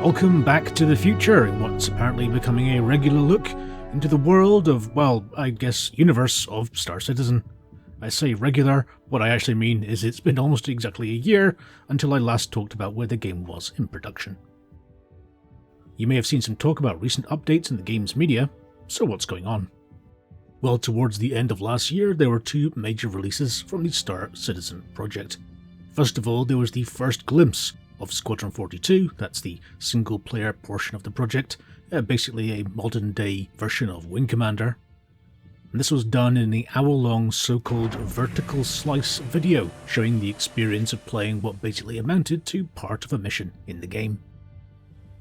Welcome back to the future, in what's apparently becoming a regular look into the world of, well, I guess, universe of Star Citizen. I say regular, what I actually mean is it's been almost exactly a year until I last talked about where the game was in production. You may have seen some talk about recent updates in the game's media, so what's going on? Well, towards the end of last year, there were two major releases from the Star Citizen project. First of all, there was the first glimpse of Squadron 42, that's the single-player portion of the project, basically a modern-day version of Wing Commander. And this was done in the hour-long so-called vertical slice video, showing the experience of playing what basically amounted to part of a mission in the game.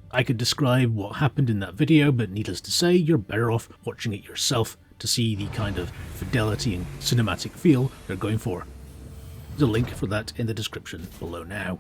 I could describe what happened in that video, but needless to say, you're better off watching it yourself to see the kind of fidelity and cinematic feel they're going for. There's a link for that in the description below now.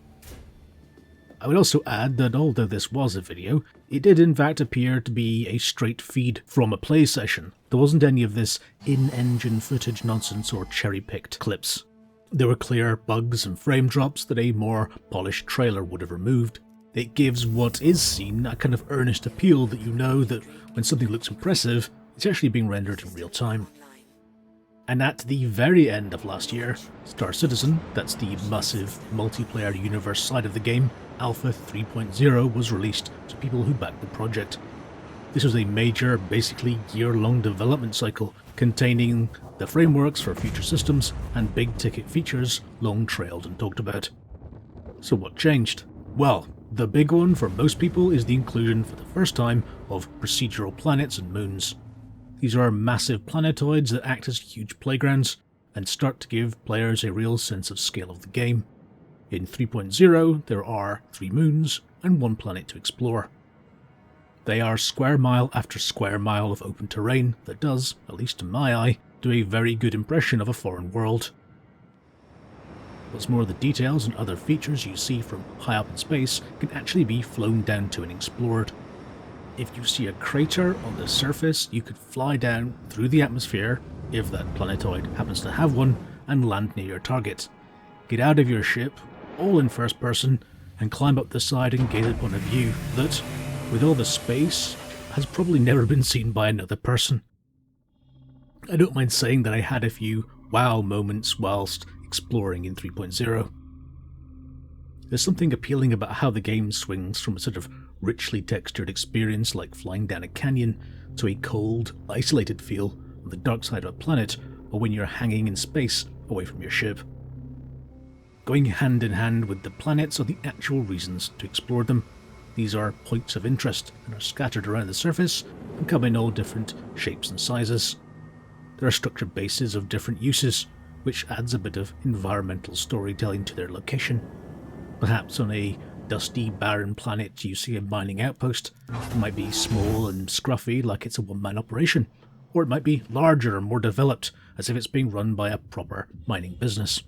I would also add that although this was a video, it did in fact appear to be a straight feed from a play session. There wasn't any of this in-engine footage nonsense or cherry-picked clips. There were clear bugs and frame drops that a more polished trailer would have removed. It gives what is seen a kind of earnest appeal that you know that when something looks impressive, it's actually being rendered in real time. And at the very end of last year, Star Citizen, that's the massive multiplayer universe side of the game, Alpha 3.0 was released to people who backed the project. This was a major, basically year-long development cycle containing the frameworks for future systems and big-ticket features long trailed and talked about. So what changed? Well, the big one for most people is the inclusion for the first time of procedural planets and moons. These are massive planetoids that act as huge playgrounds and start to give players a real sense of scale of the game. In 3.0, there are 3 moons and 1 planet to explore. They are square mile after square mile of open terrain that does, at least to my eye, do a very good impression of a foreign world. What's more, the details and other features you see from high up in space can actually be flown down to and explored. If you see a crater on the surface, you could fly down through the atmosphere, if that planetoid happens to have one, and land near your target. Get out of your ship, all in first person, and climb up the side and gaze upon a view that, with all the space, has probably never been seen by another person. I don't mind saying that I had a few wow moments whilst exploring in 3.0. There's something appealing about how the game swings from a sort of richly textured experience like flying down a canyon to a cold, isolated feel on the dark side of a planet or when you're hanging in space away from your ship. Going hand in hand with the planets are the actual reasons to explore them. These are points of interest and are scattered around the surface and come in all different shapes and sizes. There are structured bases of different uses, which adds a bit of environmental storytelling to their location. Perhaps on a dusty, barren planet you see a mining outpost. It might be small and scruffy like it's a one-man operation, or it might be larger and more developed as if it's being run by a proper mining business.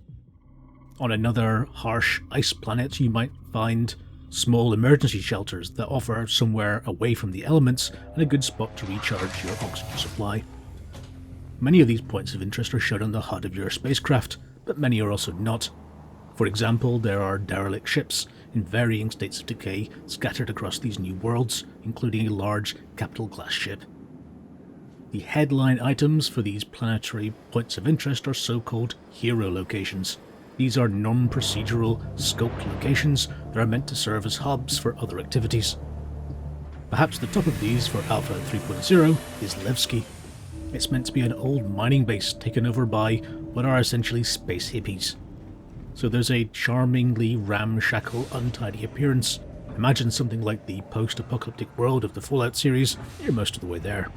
On another harsh ice planet you might find small emergency shelters that offer somewhere away from the elements and a good spot to recharge your oxygen supply. Many of these points of interest are shown on the HUD of your spacecraft, but many are also not. For example, there are derelict ships in varying states of decay scattered across these new worlds, including a large capital class ship. The headline items for these planetary points of interest are so-called hero locations. These are non-procedural, scoped locations that are meant to serve as hubs for other activities. Perhaps the top of these for Alpha 3.0 is Levski. It's meant to be an old mining base taken over by what are essentially space hippies. So there's a charmingly ramshackle, untidy appearance. Imagine something like the post-apocalyptic world of the Fallout series, you're most of the way there.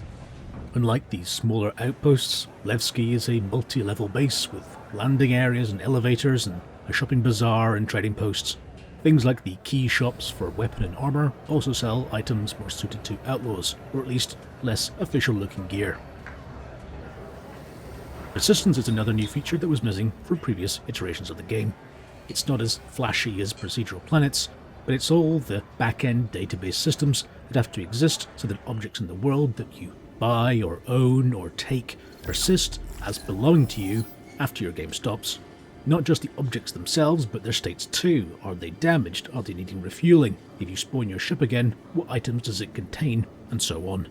Unlike these smaller outposts, Levski is a multi-level base with landing areas and elevators and a shopping bazaar and trading posts. Things like the key shops for weapon and armor also sell items more suited to outlaws, or at least less official-looking gear. Persistence is another new feature that was missing from previous iterations of the game. It's not as flashy as procedural planets, but it's all the back-end database systems that have to exist so that objects in the world that you buy or own or take persist as belonging to you after your game stops. Not just the objects themselves, but their states too. Are they damaged? Are they needing refueling? If you spawn your ship again, what items does it contain? And so on.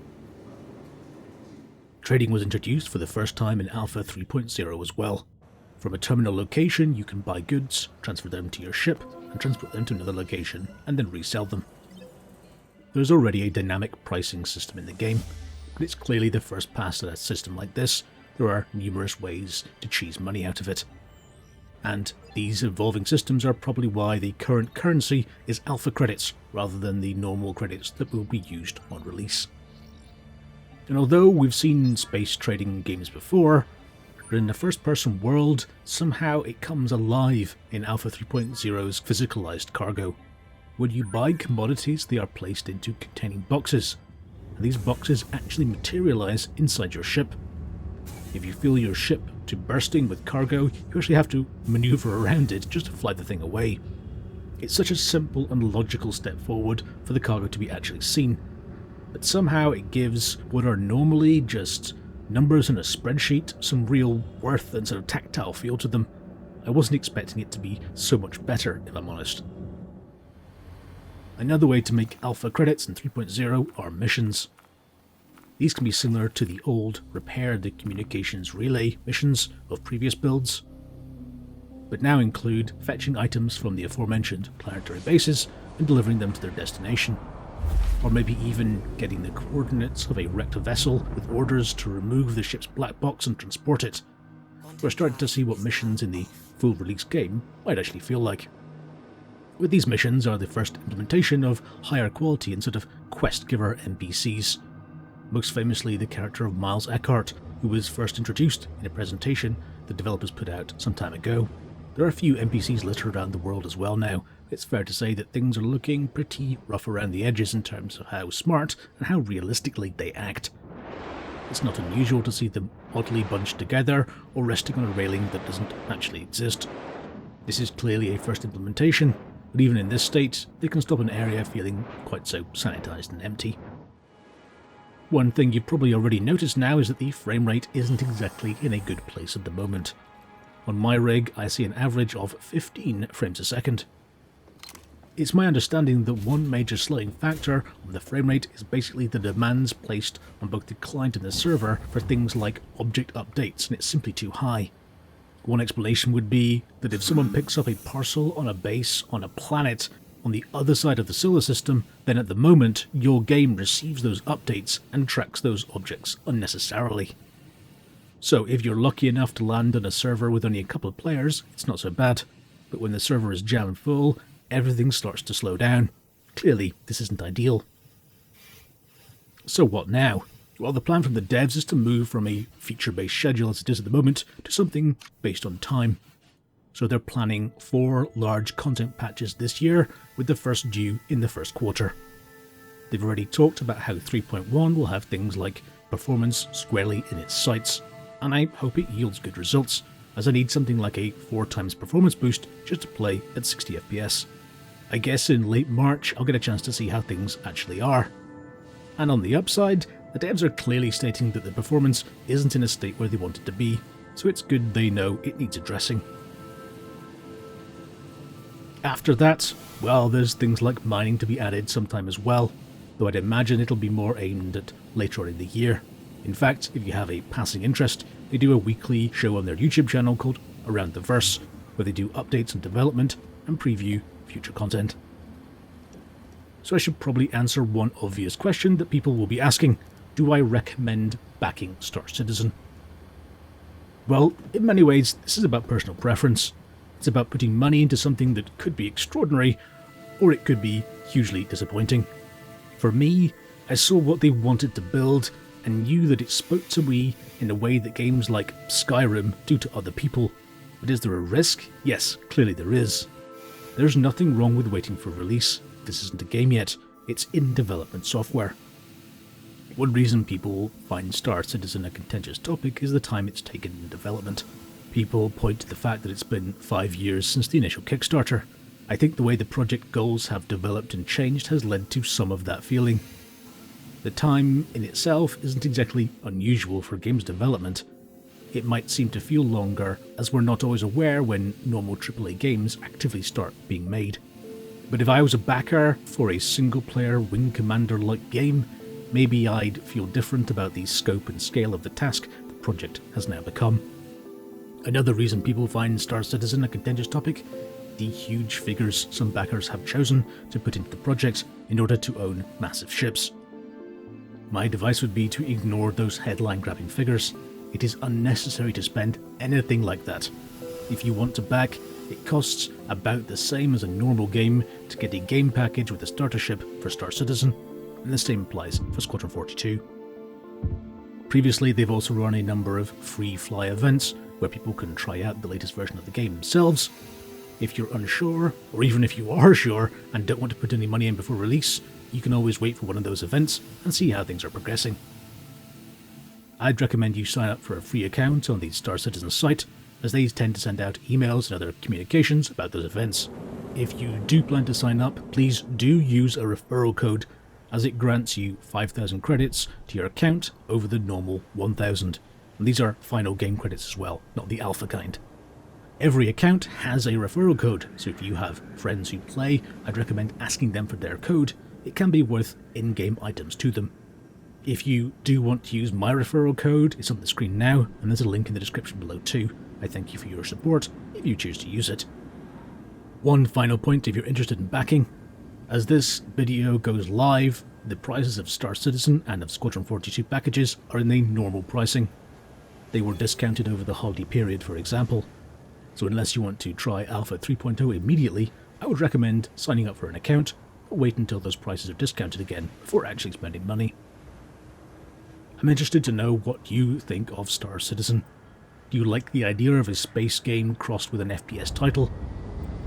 Trading was introduced for the first time in Alpha 3.0 as well. From a terminal location, you can buy goods, transfer them to your ship, and transport them to another location, and then resell them. There's already a dynamic pricing system in the game, but it's clearly the first pass at a system like this. There are numerous ways to cheese money out of it. And these evolving systems are probably why the current currency is alpha credits rather than the normal credits that will be used on release. And although we've seen space trading games before, but in the first-person world, somehow it comes alive in Alpha 3.0's physicalized cargo. When you buy commodities, they are placed into containing boxes, and these boxes actually materialize inside your ship. If you fill your ship to bursting with cargo, you actually have to maneuver around it just to fly the thing away. It's such a simple and logical step forward for the cargo to be actually seen, but somehow it gives what are normally just numbers in a spreadsheet some real worth and sort of tactile feel to them. I wasn't expecting it to be so much better, if I'm honest. Another way to make alpha credits in 3.0 are missions. These can be similar to the old repair the communications relay missions of previous builds, but now include fetching items from the aforementioned planetary bases and delivering them to their destination. Or maybe even getting the coordinates of a wrecked vessel with orders to remove the ship's black box and transport it. We're starting to see what missions in the full release game might actually feel like. With these missions are the first implementation of higher quality and sort of quest giver NPCs. Most famously the character of Miles Eckhart, who was first introduced in a presentation the developers put out some time ago. There are a few NPCs littered around the world as well now. It's fair to say that things are looking pretty rough around the edges in terms of how smart and how realistically they act. It's not unusual to see them oddly bunched together or resting on a railing that doesn't actually exist. This is clearly a first implementation, but even in this state, they can stop an area feeling quite so sanitized and empty. One thing you've probably already noticed now is that the frame rate isn't exactly in a good place at the moment. On my rig, I see an average of 15 frames a second. It's my understanding that one major slowing factor of the frame rate is basically the demands placed on both the client and the server for things like object updates, and it's simply too high. One explanation would be that if someone picks up a parcel on a base on a planet on the other side of the solar system, then at the moment your game receives those updates and tracks those objects unnecessarily. So if you're lucky enough to land on a server with only a couple of players, it's not so bad, but when the server is jammed full, everything starts to slow down. Clearly, this isn't ideal. So what now? Well, the plan from the devs is to move from a feature-based schedule as it is at the moment to something based on time. So they're planning 4 large content patches this year, with the first due in the first quarter. They've already talked about how 3.1 will have things like performance squarely in its sights, and I hope it yields good results, as I need something like a 4 times performance boost just to play at 60 FPS. I guess in late March I'll get a chance to see how things actually are. And on the upside, the devs are clearly stating that the performance isn't in a state where they want it to be, so it's good they know it needs addressing. After that, well, there's things like mining to be added sometime as well, though I'd imagine it'll be more aimed at later on in the year. In fact, if you have a passing interest, they do a weekly show on their YouTube channel called Around the Verse, where they do updates on development and preview future content. So I should probably answer one obvious question that people will be asking: do I recommend backing Star Citizen? Well, in many ways, this is about personal preference. It's about putting money into something that could be extraordinary, or it could be hugely disappointing. For me, I saw what they wanted to build and knew that it spoke to me in a way that games like Skyrim do to other people. But is there a risk? Yes, clearly there is. There's nothing wrong with waiting for release. This isn't a game yet, it's in development software. One reason people find Star Citizen a contentious topic is the time it's taken in development. People point to the fact that it's been 5 years since the initial Kickstarter. I think the way the project goals have developed and changed has led to some of that feeling. The time in itself isn't exactly unusual for games development, it might seem to feel longer, as we're not always aware when normal AAA games actively start being made. But if I was a backer for a single-player Wing Commander-like game, maybe I'd feel different about the scope and scale of the task the project has now become. Another reason people find Star Citizen a contentious topic: the huge figures some backers have chosen to put into the project in order to own massive ships. My advice would be to ignore those headline-grabbing figures. It is unnecessary to spend anything like that. If you want to back, it costs about the same as a normal game to get a game package with a starter ship for Star Citizen, and the same applies for Squadron 42. Previously, they've also run a number of free fly events where people can try out the latest version of the game themselves. If you're unsure, or even if you are sure and don't want to put any money in before release, you can always wait for one of those events and see how things are progressing. I'd recommend you sign up for a free account on the Star Citizen site, as they tend to send out emails and other communications about those events. If you do plan to sign up, please do use a referral code, as it grants you 5,000 credits to your account over the normal 1,000. And these are final game credits as well, not the alpha kind. Every account has a referral code, so if you have friends who play, I'd recommend asking them for their code. It can be worth in-game items to them. If you do want to use my referral code, it's on the screen now, and there's a link in the description below too. I thank you for your support if you choose to use it. One final point if you're interested in backing: as this video goes live, the prices of Star Citizen and of Squadron 42 packages are in the normal pricing. They were discounted over the holiday period, for example. So unless you want to try Alpha 3.0 immediately, I would recommend signing up for an account, or wait until those prices are discounted again before actually spending money. I'm interested to know what you think of Star Citizen. Do you like the idea of a space game crossed with an FPS title?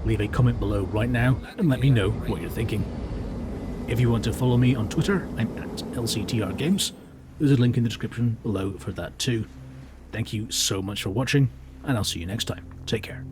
Leave a comment below right now and let me know what you're thinking. If you want to follow me on Twitter, I'm at LCTRGames. There's a link in the description below for that too. Thank you so much for watching, and I'll see you next time. Take care.